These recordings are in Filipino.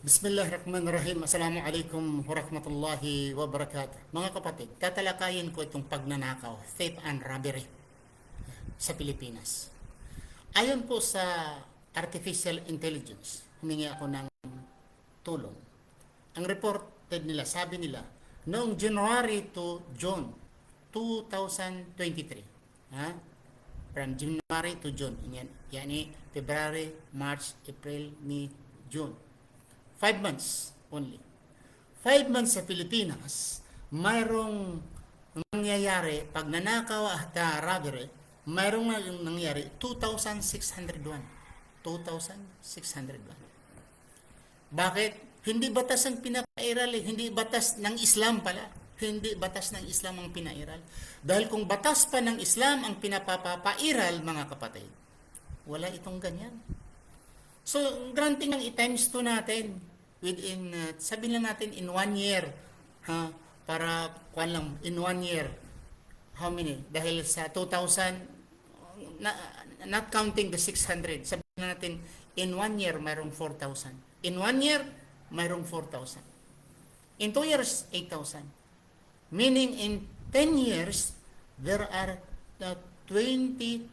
Bismillahirrahmanirrahim. Assalamualaikum warahmatullahi wabarakatuh. Mga kapatid, tatalakayin ko itong pagnanakaw, theft and robbery sa Pilipinas. Ayon po sa artificial intelligence, humingi ako ng tulong. Ang reported nila, sabi nila, noong January to June 2023, ha? From January to June, yani February, March, April, May, June. 5 months only. 5 months sa Pilipinas, mayroong nangyayari, pag nanakaw at robbery, mayroong nangyayari 2,601. 2,601. Bakit? Hindi batas ang pinapairal hindi batas ng Islam pala. Hindi batas ng Islam ang pinairal. Dahil kung batas pa ng Islam ang pinapapairal, mga kapatid, wala itong ganyan. So, granting ng i-times 2 natin within, sabihin lang natin in 1 year, ha? Para, kuwan lang, in 1 year, how many? Dahil sa 2,000, not counting the 600, sabihin lang natin, in 1 year, mayroong 4,000. In 1 year, mayroong 4,000. In 2 years, 8,000. Meaning, in 10 years, there are 20,000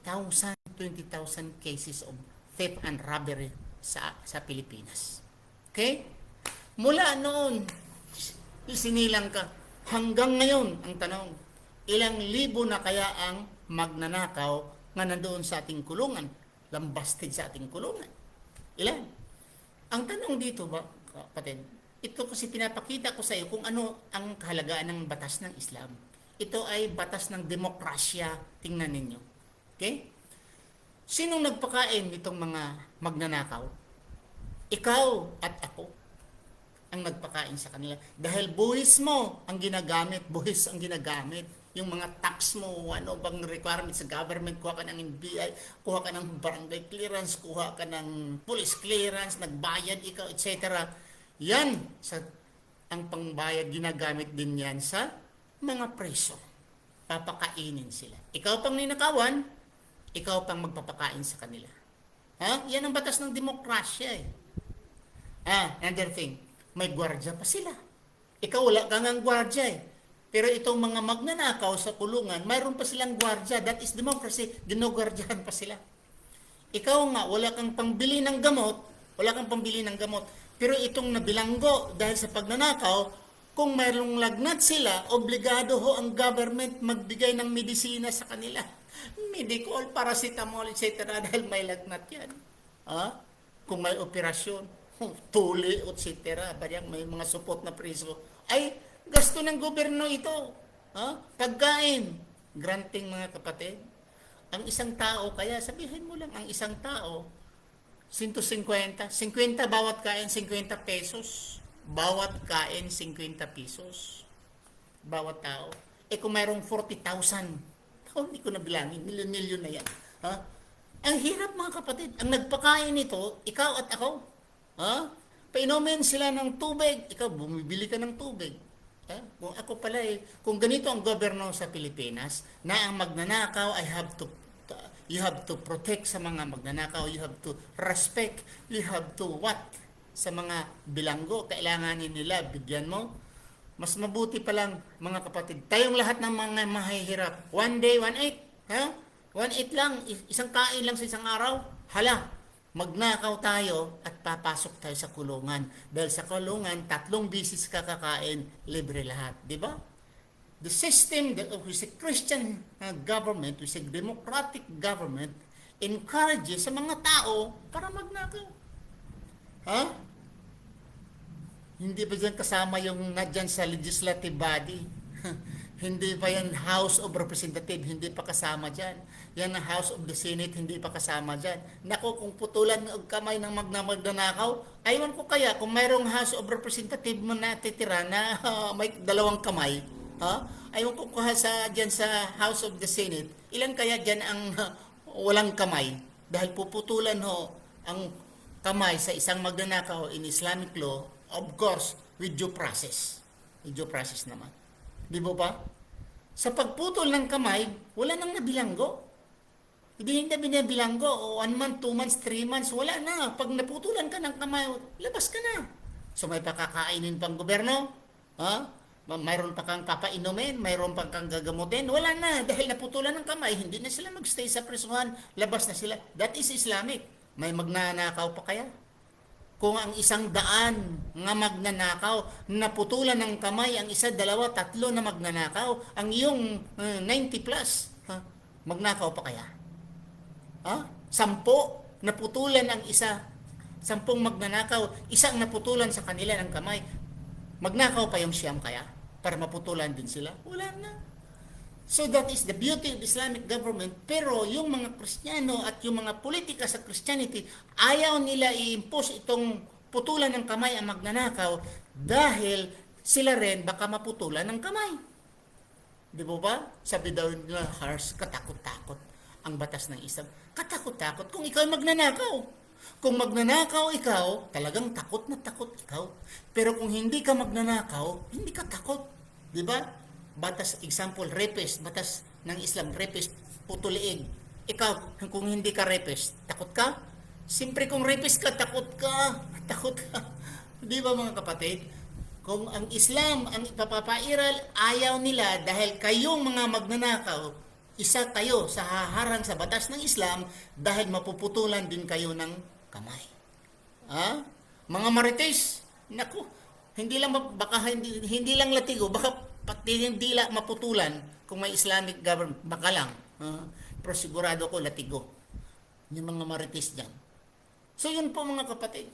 cases of theft and robbery sa Pilipinas. Okay? Mula noon, isinilang ka, hanggang ngayon, ang tanong, ilang libo na kaya ang magnanakaw nga nandoon sa ating kulungan, lambasted sa ating kulungan? Ilan? Ang tanong dito ba, kapatid, ito kasi pinapakita ko sa iyo kung ano ang kahalagaan ng batas ng Islam. Ito ay batas ng demokrasya, tingnan ninyo. Okay? Sinong nagpakain nitong mga magnanakaw? Ikaw at ako ang nagpakain sa kanila. Dahil buhis mo ang ginagamit, buhis ang ginagamit. Yung mga tax mo, ano bang requirements sa government, kuha ka ng NBI, kuha ka ng barangay clearance, kuha ka ng police clearance, nagbayad ikaw, etc. Yan, ang pangbayad, ginagamit din yan sa mga preso. Papakainin sila. Ikaw pang ninakawan, ikaw pang magpapakain sa kanila. Ha? Yan ang batas ng demokrasya eh. Another thing, may gwardya pa sila. Ikaw wala kang ang gwardya eh. Pero itong mga magnanakaw sa kulungan, mayroon pa silang gwardya. That is democracy. Ginogwardyahan pa sila. Ikaw nga, wala kang pambili ng gamot. Wala kang pambili ng gamot. Pero itong nabilanggo dahil sa pagnanakaw, kung mayroong lagnat sila, obligado ho ang government magbigay ng medisina sa kanila. Medical, paracetamol, etc. dahil may lagnat yan. Kung may operasyon, tuli, etc. May mga supot na preso. Ay, gasto ng gobyerno ito. Pagkain. Granting, mga kapatid. Ang isang tao, kaya sabihin mo lang, ang isang tao, 150. 50 bawat kain, 50 pesos. Bawat kain, 50 pesos. Bawat tao. Kung mayroong 40,000, hindi ko na bilangin, milyon-milyon na yan. Ang hirap, mga kapatid. Ang nagpakain nito, ikaw at ako. Painumin sila ng tubig, ikaw bumibili ka ng tubig. Kung ako pala kung ganito ang gobyerno sa Pilipinas, na ang magnanakaw, you have to protect sa mga magnanakaw, you have to respect, you have to what? Sa mga bilanggo, kailanganin nila, bigyan mo. Mas mabuti pa lang, mga kapatid, tayong lahat ng mga mahihirap, 1 day, 1/8, 1/8 lang, isang kain lang sa isang araw, hala, magnakaw tayo at papasok tayo sa kulungan. Dahil sa kulungan, 3 bisis ka kakain, libre lahat, di ba? The system that is a Christian government, is a democratic government, encourages sa mga tao para magnakaw. Hindi ba dyan kasama yung nadyan sa legislative body? Hindi pa yan House of Representatives, hindi pa kasama dyan. Yan ang House of the Senate, hindi pa kasama dyan. Naku, kung putulan ng kamay ng magnanakaw, aywan ko kaya, kung mayroong House of Representatives mo natitira na may 2 kamay, aywan ko dyan sa House of the Senate, ilan kaya dyan ang walang kamay? Dahil puputulan ang kamay sa isang magnanakaw in Islamic law, of course, with due process. With due process naman. Di ba ba? Sa pagputol ng kamay, wala nang nabilanggo. Hindi na binabilanggo. 1 month, 2 months, 3 months, wala na. Pag naputulan ka ng kamay, labas ka na. So may pakakainin pang gobyerno? Ha? Mayroon pa kang papainumin? Mayroon pa kang gagamutin? Wala na. Dahil naputulan ng kamay, hindi na sila magstay sa prisuhan. Labas na sila. That is Islamic. May magnanakaw pa kaya? Kung ang 100 nga magnanakaw, naputulan ng kamay, ang isa, dalawa, tatlo na magnanakaw, ang iyong 90 plus, ha? Magnakaw pa kaya? Ha? 10, naputulan ang isa. 10 magnanakaw, isang naputulan sa kanila ng kamay. Magnakaw pa yung 9 kaya? Para maputulan din sila? Wala na. So that is the beauty of Islamic government. Pero yung mga Kristiyano at yung mga politika sa Christianity, ayaw nila i-impose itong putulan ng kamay ang magnanakaw dahil sila rin baka maputulan ng kamay. Di ba? Sabi daw nila, harsh, katakot-takot ang batas ng Islam. Katakot-takot kung ikaw magnanakaw. Kung magnanakaw ikaw, talagang takot na takot ikaw. Pero kung hindi ka magnanakaw, hindi ka takot. Di ba? Batas, example, rapist, batas ng Islam, rapist, putuliig. Ikaw, kung hindi ka rapist, takot ka? Siyempre kung rapist ka, takot ka. Takot ka. Di ba mga kapatid? Kung ang Islam, ang ipapapairal, ayaw nila dahil kayong mga magnanakaw, isa kayo sa haharang sa batas ng Islam dahil mapuputulan din kayo ng kamay. Ha? Mga marites, naku, hindi lang baka hindi lang latigo, baka pati yung dila maputulan kung may Islamic government, baka lang. Pero sigurado ko latigo. Yung mga marites diyan. So yun po mga kapatid.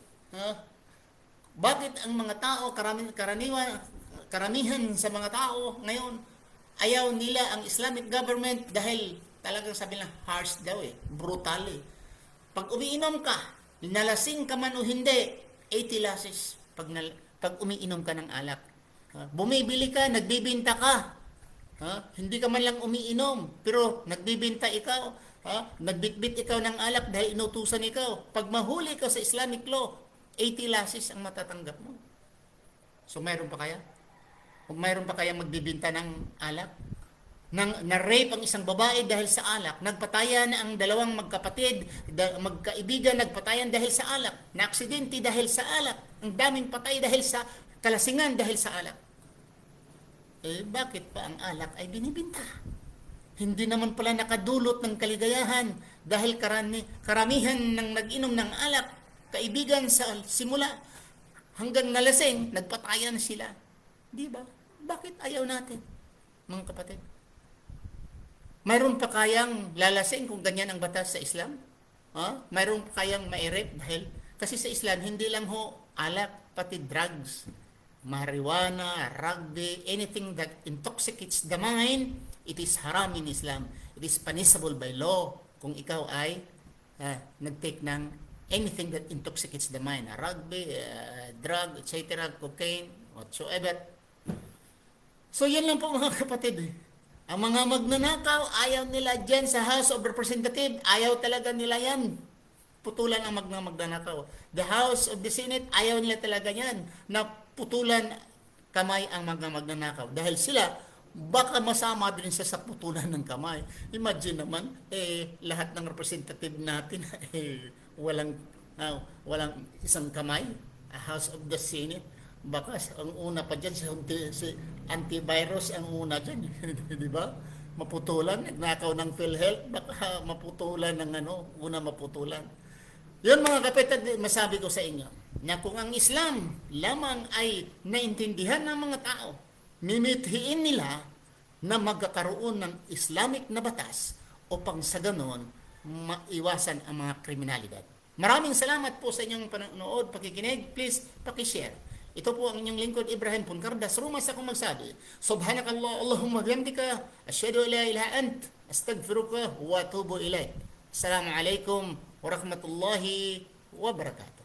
Bakit ang mga tao, karamihan sa mga tao ngayon, ayaw nila ang Islamic government dahil talagang sabi lang harsh daw brutal Pag umiinom ka, nalasing ka man o hindi, 80 lashes pag umiinom ka ng alak. Bumibili ka, nagbibinta ka. Hindi ka man lang umiinom, pero nagbibinta ikaw. Nagbitbit ikaw ng alak dahil inutusan ikaw. Pag mahuli ka sa Islamic law, 80 lashes ang matatanggap mo. So mayroon pa kaya? Kung mayroon pa kaya magbibinta ng alak? Na-rape ang isang babae dahil sa alak. Nagpatayan ang dalawang magkapatid, magkaibigan, nagpatayan dahil sa alak. Na-aksidente dahil sa alak. Ang daming patay dahil sa kalasingan dahil sa alak. Bakit pa ang alak ay binibinta? Hindi naman pala nakadulot ng kaligayahan dahil karamihan ng nag-inom ng alak, kaibigan sa simula hanggang nalasing, nagpatayan sila. Di ba? Bakit ayaw natin, mga kapatid? Mayroon pa kayang lalasing kung ganyan ang batas sa Islam? Mayroon pa kayang mairip dahil kasi sa Islam hindi lang alak, pati drugs, marijuana, rugby, anything that intoxicates the mind, it is haram in Islam. It is punishable by law kung ikaw ay nag-take ng anything that intoxicates the mind, rugby, drug, etc., cocaine, whatsoever. So yan lang po mga kapatid. Ang mga magnanakaw, ayaw nila dyan sa House of Representatives, ayaw talaga nila yan. Putulan ang magnanakaw. The House of the Senate, ayaw nila talaga yan na putulan kamay ang magnanakaw. Dahil sila, baka masama din sa putulan ng kamay. Imagine naman, lahat ng representative natin, walang isang kamay. House of the Senate. Baka ang una pa dyan, si antivirus ang una dyan. Di ba? Maputulan, nagnakaw ng PhilHealth, baka maputulan ng una maputulan. Yun mga kapatid, masabi ko sa inyo, na kung ang Islam lamang ay naintindihan ng mga tao, mimithiin nila na magkakaroon ng Islamic na batas upang sa ganon maiwasan ang mga kriminalidad. Maraming salamat po sa inyong panonood, pakikinig, please pakishare. Ito po ang inyong lingkod Ibrahim Puncardas. Rumas akong magsabi, Subhanakallah, Allahumma bihamdika, asyhadu an la ilaha ant, astaghfiruka wa atubu ilaik. Assalamualaikum warahmatullahi wabarakatuh.